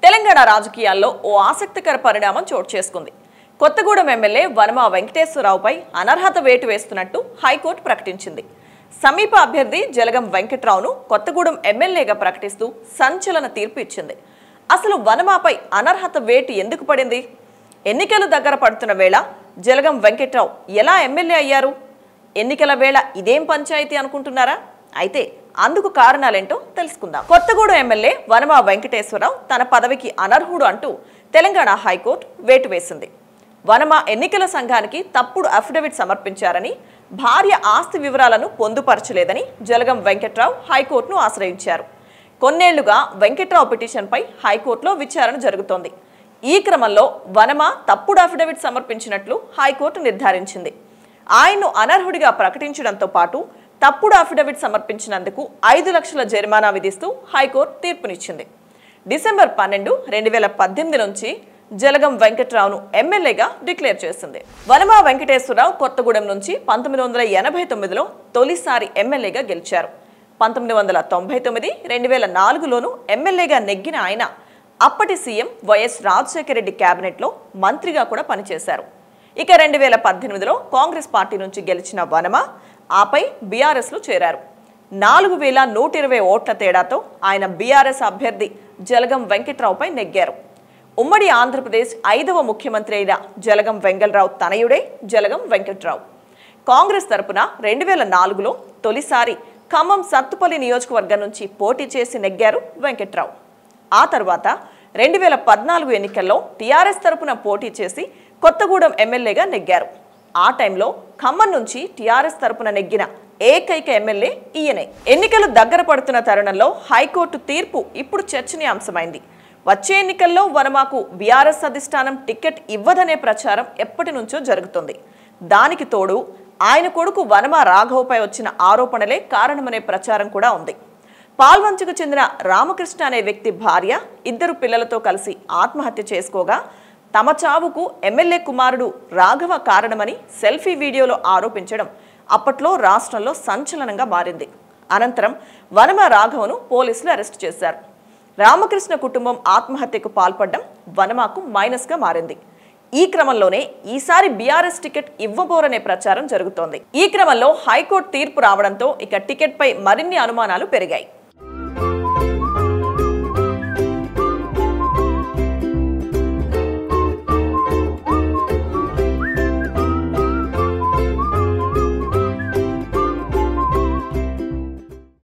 తెలంగాణ రాజకీయాల్లో ఓ ఆసక్తికర పరిణామం చోటు చేసుకుంది. కొత్తగూడెం ఎమ్మెల్యే వనమా వెంకటేశ్వరరావుపై అనర్హత వేటు వేస్తున్నట్టు హైకోర్టు ప్రకటించింది. సమీప అభ్యర్థి జలగం వెంకట్రావును కొత్తగూడెం ఎమ్మెల్యేగా ప్రకటిస్తూ సంచలన తీర్పు ఇచ్చింది. అసలు వనమాపై అనర్హత వేటు ఎందుకు పడింది? ఎన్నికలు దగ్గర పడుతున్న వేళ జలగం వెంకట్రావు ఎలా ఎమ్మెల్యే అయ్యారు? ఎన్నికల వేళ ఇదేం పంచాయతీ అనుకుంటున్నారా? అయితే అందుకు కారణాలేంటో తెలుసుకుందాం. కొత్తగూడెం ఎమ్మెల్యే వనమా వెంకటేశ్వరరావు తన పదవికి అనర్హుడు అంటూ తెలంగాణ హైకోర్టు వేటు వేసింది. వనమా ఎన్నికల సంఘానికి తప్పుడు అఫిడవిట్ సమర్పించారని, భార్య ఆస్తి వివరాలను పొందుపరచలేదని జలగం వెంకట్రావు హైకోర్టును ఆశ్రయించారు. కొన్నేళ్లుగా వెంకట్రావు పిటిషన్పై హైకోర్టులో విచారణ జరుగుతోంది. ఈ క్రమంలో వనమా తప్పుడు అఫిడవిట్ సమర్పించినట్లు హైకోర్టు నిర్ధారించింది. ఆయన్ను అనర్హుడిగా ప్రకటించడంతో పాటు తప్పుడు అఫిడవిట్ సమర్పించినందుకు 5 లక్షల జరిమానా విధిస్తూ హైకోర్టు తీర్పునిచ్చింది. డిసెంబర్ 12, 2018 నుంచి జలగం వెంకట్రావును ఎమ్మెల్యేగా డిక్లేర్ చేసింది. వనమా వెంకటేశ్వరరావు కొత్తగూడెం నుంచి 1989లో తొలిసారి ఎమ్మెల్యేగా గెలిచారు. 1999, 2004లోనూ ఎమ్మెల్యేగా నెగ్గిన ఆయన అప్పటి సీఎం వైఎస్ రాజశేఖర రెడ్డి కేబినెట్లో మంత్రిగా కూడా పనిచేశారు. ఇక 2018లో కాంగ్రెస్ పార్టీ నుంచి గెలిచిన వనమా ఆపై బీఆర్ఎస్లో చేరారు. 4120 ఓట్ల తేడాతో ఆయన బీఆర్ఎస్ అభ్యర్థి జలగం వెంకట్రావుపై నెగ్గారు. ఉమ్మడి ఆంధ్రప్రదేశ్ 5వ ముఖ్యమంత్రి అయిన జలగం వెంగళరావు తనయుడే జలగం వెంకట్రావు. కాంగ్రెస్ తరపున 2004లో తొలిసారి ఖమ్మం సత్తుపల్లి నియోజకవర్గం నుంచి పోటీ చేసి నెగ్గారు వెంకట్రావు. ఆ తర్వాత 2014 ఎన్నికల్లో టీఆర్ఎస్ తరపున పోటీ చేసి కొత్తగూడెం ఎమ్మెల్యేగా నెగ్గారు. ఆ టైంలో ఖమ్మం నుంచి టీఆర్ఎస్ తరపున నెగ్గిన ఏకైక ఎమ్మెల్యే ఈయనే. ఎన్నికలు దగ్గర పడుతున్న తరుణంలో హైకోర్టు తీర్పు ఇప్పుడు చర్చనీయాంశమైంది. వచ్చే ఎన్నికల్లో వనమాకు బీఆర్ఎస్ అధిష్టానం టికెట్ ఇవ్వదనే ప్రచారం ఎప్పటి నుంచో జరుగుతుంది. దానికి తోడు ఆయన కొడుకు వనమా రాఘవ్పై వచ్చిన ఆరోపణలే కారణమనే ప్రచారం కూడా ఉంది. పాల్వంచుకు చెందిన రామకృష్ణ అనే వ్యక్తి భార్య 2 పిల్లలతో కలిసి ఆత్మహత్య చేసుకోగా తమ చావుకు ఎమ్మెల్యే కుమారుడు రాఘవ కారణమని సెల్ఫీ వీడియోలో ఆరోపించడం అప్పట్లో రాష్ట్రంలో సంచలనంగా మారింది. అనంతరం వనమా రాఘవను పోలీసులు అరెస్టు చేశారు. రామకృష్ణ కుటుంబం ఆత్మహత్యకు పాల్పడడం వనమాకు మైనస్గా మారింది. ఈ క్రమంలోనే ఈసారి బీఆర్ఎస్ టికెట్ ఇవ్వబోరనే ప్రచారం జరుగుతోంది. ఈ క్రమంలో హైకోర్టు తీర్పు రావడంతో ఇక టికెట్పై మరిన్ని అనుమానాలు పెరిగాయి.